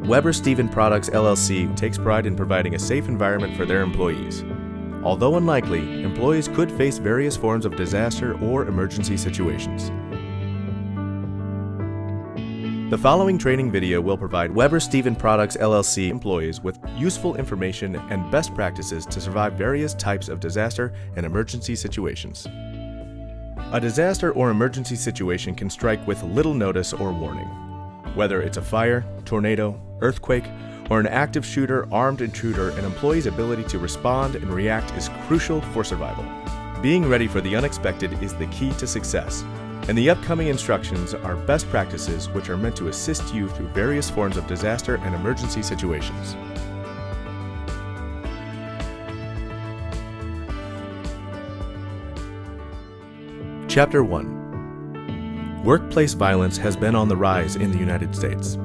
Weber Stephen Products LLC takes pride in providing a safe environment for their employees. Although unlikely, employees could face various forms of disaster or emergency situations. The following training video will provide Weber Stephen Products LLC employees with useful information and best practices to survive various types of disaster and emergency situations. A disaster or emergency situation can strike with little notice or warning. Whether it's a fire, tornado, earthquake, or an active shooter, armed intruder, an employee's ability to respond and react is crucial for survival. Being ready for the unexpected is the key to success, and the upcoming instructions are best practices which are meant to assist you through various forms of disaster and emergency situations. Chapter 1. Workplace violence has been on the rise in the United States.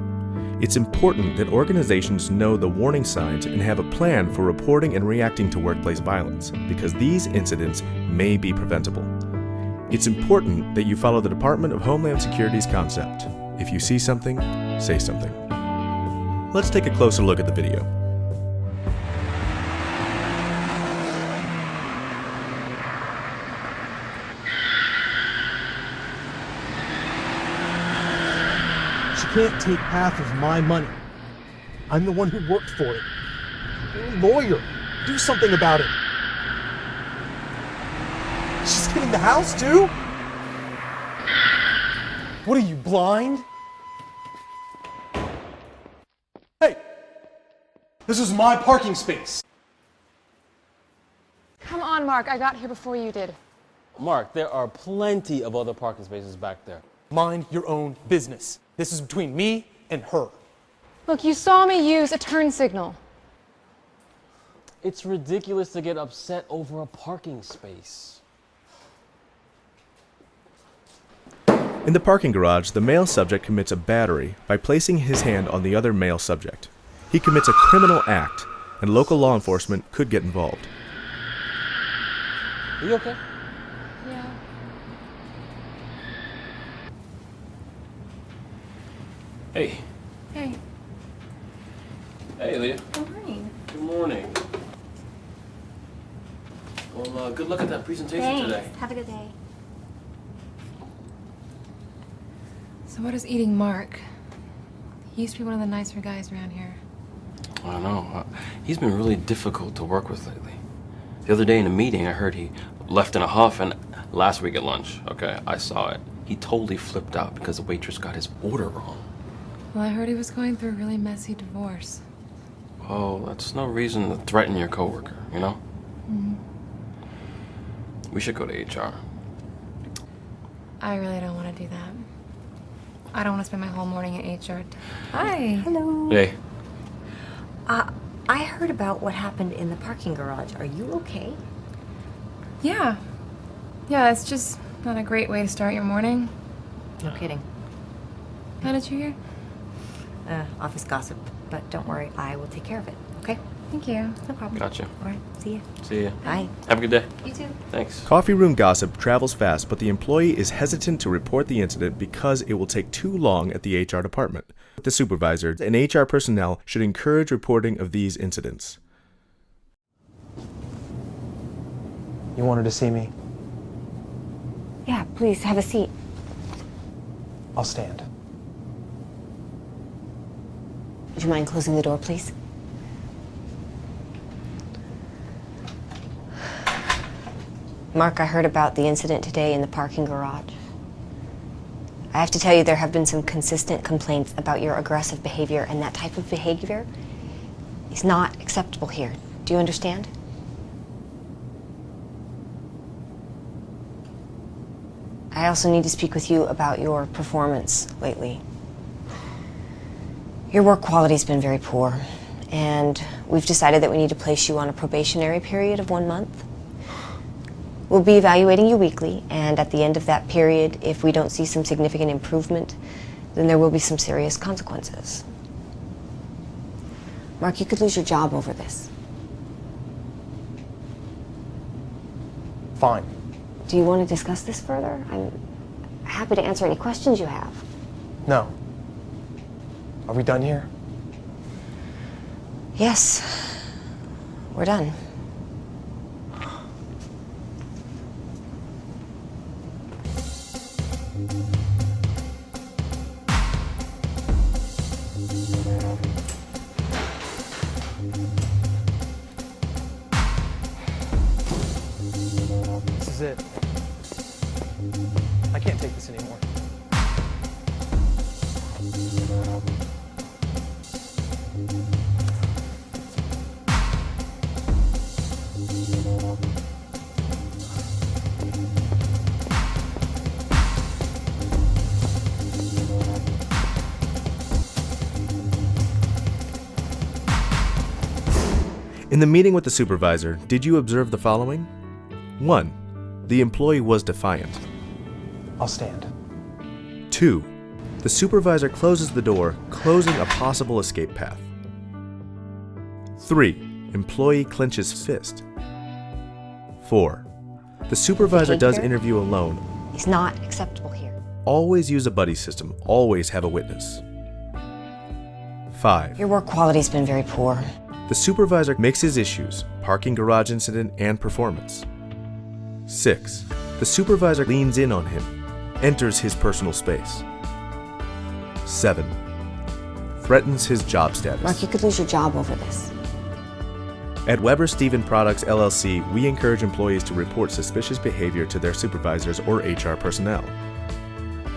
It's important that organizations know the warning signs and have a plan for reporting and reacting to workplace violence, because these incidents may be preventable. It's important that you follow the Department of Homeland Security's concept. If you see something, say something. Let's take a closer look at the video. She can't take half of my money. I'm the one who worked for it. You're a lawyer. Do something about it. She's getting the house too? What are you, blind? Hey! This is my parking space. Come on, Mark. I got here before you did. Mark, there are plenty of other parking spaces back there. Mind your own business. This is between me and her. Look, you saw me use a turn signal. It's ridiculous to get upset over a parking space. In the parking garage, the male subject commits a battery by placing his hand on the other male subject. He commits a criminal act, and local law enforcement could get involved. Are you okay? Yeah. Hey. Hey. Hey, Leah. Good morning. Good morning. Well, good luck at that presentation Thanks. today. Have a good day. So what is eating Mark? He used to be one of the nicer guys around here. I don't know. He's been really difficult to work with lately. The other day in a meeting, I heard he left in a huff, and last week at lunch, okay, I saw it. He totally flipped out because the waitress got his order wrong. Well, I heard he was going through a really messy divorce. Oh, that's no reason to threaten your coworker, you know? Mm-hmm. We should go to HR. I really don't want to do that. I don't want to spend my whole morning at HR. Hi. Hello. Hey. I heard about what happened in the parking garage. Are you okay? Yeah. Yeah, it's just not a great way to start your morning. No kidding. How did you hear? Office gossip. But don't worry, I will take care of it. Okay? Thank you. No problem. Gotcha. All right. See ya. See ya. Bye. Have a good day. You too. Thanks. Coffee room gossip travels fast, but the employee is hesitant to report the incident because it will take too long at the HR department. The supervisor and HR personnel should encourage reporting of these incidents. You wanted to see me? Yeah, please have a seat. I'll stand. Would you mind closing the door, please? Mark, I heard about the incident today in the parking garage. I have to tell you, there have been some consistent complaints about your aggressive behavior, and that type of behavior is not acceptable here. Do you understand? I also need to speak with you about your performance lately. Your work quality's been very poor, and we've decided that we need to place you on a probationary period of 1 month. We'll be evaluating you weekly, and at the end of that period, if we don't see some significant improvement, then there will be some serious consequences. Mark, you could lose your job over this. Fine. Do you want to discuss this further? I'm happy to answer any questions you have. No. Are we done here? Yes, we're done. This is it. I can't take this anymore. In the meeting with the supervisor, did you observe the following? 1. The employee was defiant. I'll stand. 2. The supervisor closes the door, closing a possible escape path. 3. Employee clenches fist. 4. The supervisor does Behavior interview alone. is not acceptable here. Always use a buddy system. Always have a witness. 5. Your work quality's been very poor. The supervisor mixes issues, parking garage incident and performance. 6. The supervisor leans in on him, enters his personal space. 7. Threatens his job status. Mark, you could lose your job over this. At Weber Stephen Products LLC, we encourage employees to report suspicious behavior to their supervisors or HR personnel.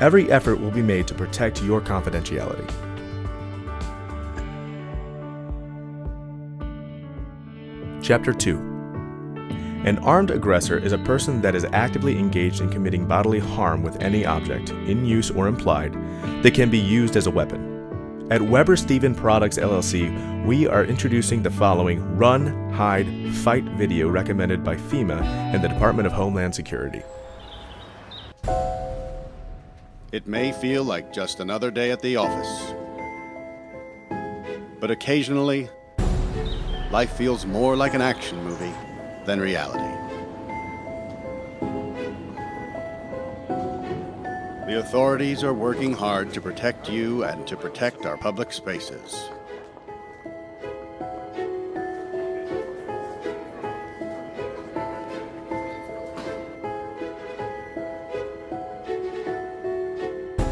Every effort will be made to protect your confidentiality. Chapter 2. An armed aggressor is a person that is actively engaged in committing bodily harm with any object, in use or implied, that can be used as a weapon. At Weber Stephen Products LLC, we are introducing the following Run, Hide, Fight video recommended by FEMA and the Department of Homeland Security. It may feel like just another day at the office, but occasionally, life feels more like an action movie than reality. The authorities are working hard to protect you and to protect our public spaces.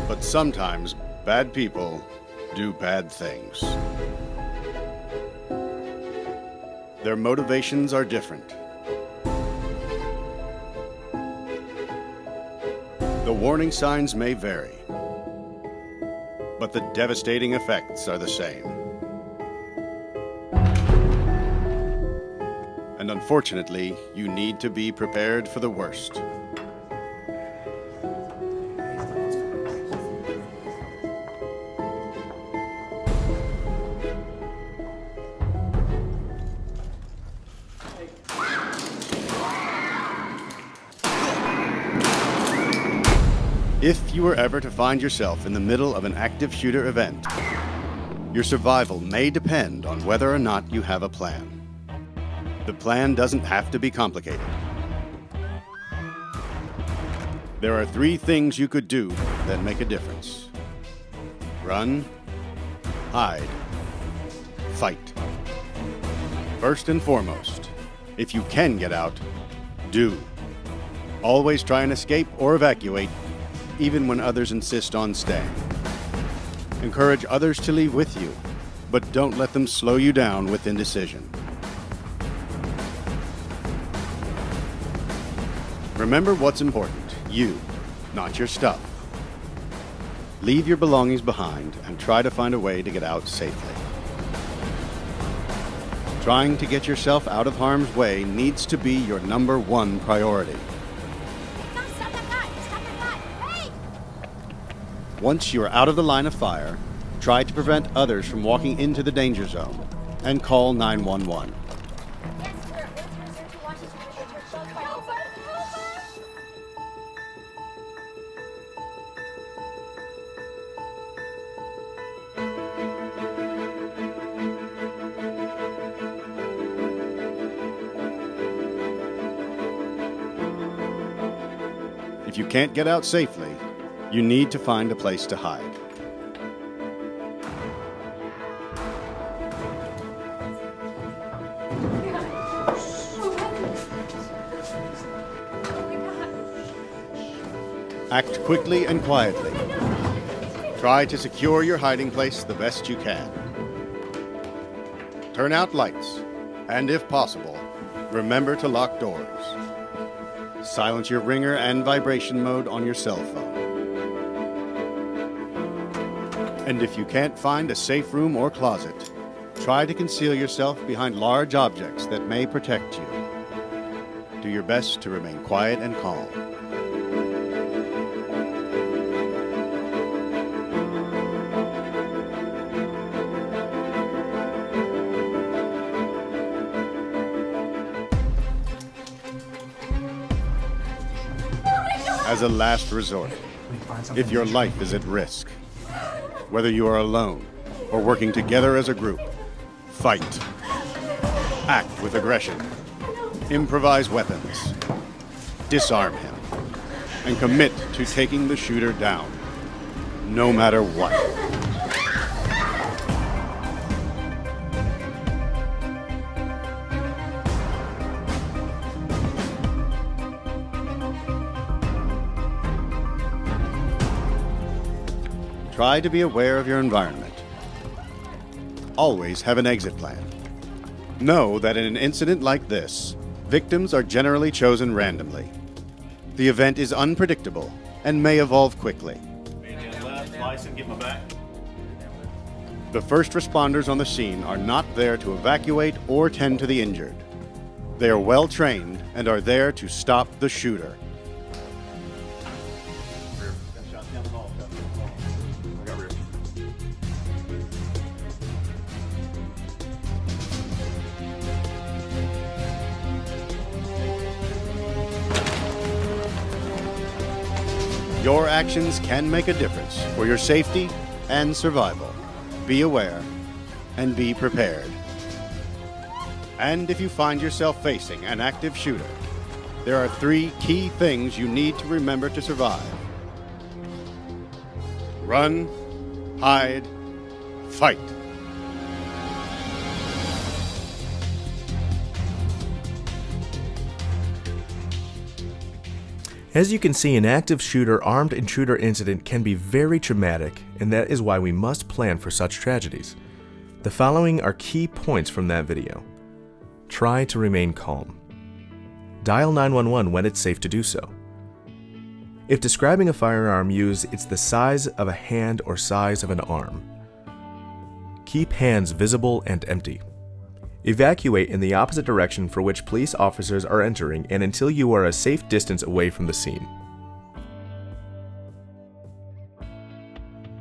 But sometimes bad people do bad things. Their motivations are different. The warning signs may vary, but the devastating effects are the same. And unfortunately, you need to be prepared for the worst. If you were ever to find yourself in the middle of an active shooter event, your survival may depend on whether or not you have a plan. The plan doesn't have to be complicated. There are 3 things you could do that make a difference. Run, hide, fight. First and foremost, if you can get out, do. Always try and escape or evacuate, even when others insist on staying. Encourage others to leave with you, but don't let them slow you down with indecision. Remember what's important, you, not your stuff. Leave your belongings behind and try to find a way to get out safely. Trying to get yourself out of harm's way needs to be your #1 priority. Once you are out of the line of fire, try to prevent others from walking into the danger zone and call 911. If you can't get out safely, you need to find a place to hide. Act quickly and quietly. Try to secure your hiding place the best you can. Turn out lights, and if possible, remember to lock doors. Silence your ringer and vibration mode on your cell phone. And if you can't find a safe room or closet, try to conceal yourself behind large objects that may protect you. Do your best to remain quiet and calm. As a last resort, if your life is at risk, whether you are alone or working together as a group, fight. Act with aggression. Improvise weapons. Disarm him. And commit to taking the shooter down, no matter what. Try to be aware of your environment. Always have an exit plan. Know that in an incident like this, victims are generally chosen randomly. The event is unpredictable and may evolve quickly. The first responders on the scene are not there to evacuate or tend to the injured. They are well trained and are there to stop the shooter. Your actions can make a difference for your safety and survival. Be aware and be prepared. And if you find yourself facing an active shooter, there are 3 key things you need to remember to survive. Run, hide, fight. As you can see, an active shooter armed intruder incident can be very traumatic, and that is why we must plan for such tragedies. The following are key points from that video. Try to remain calm. Dial 911 when it's safe to do so. If describing a firearm use, it's the size of a hand or size of an arm. Keep hands visible and empty. Evacuate in the opposite direction for which police officers are entering and until you are a safe distance away from the scene.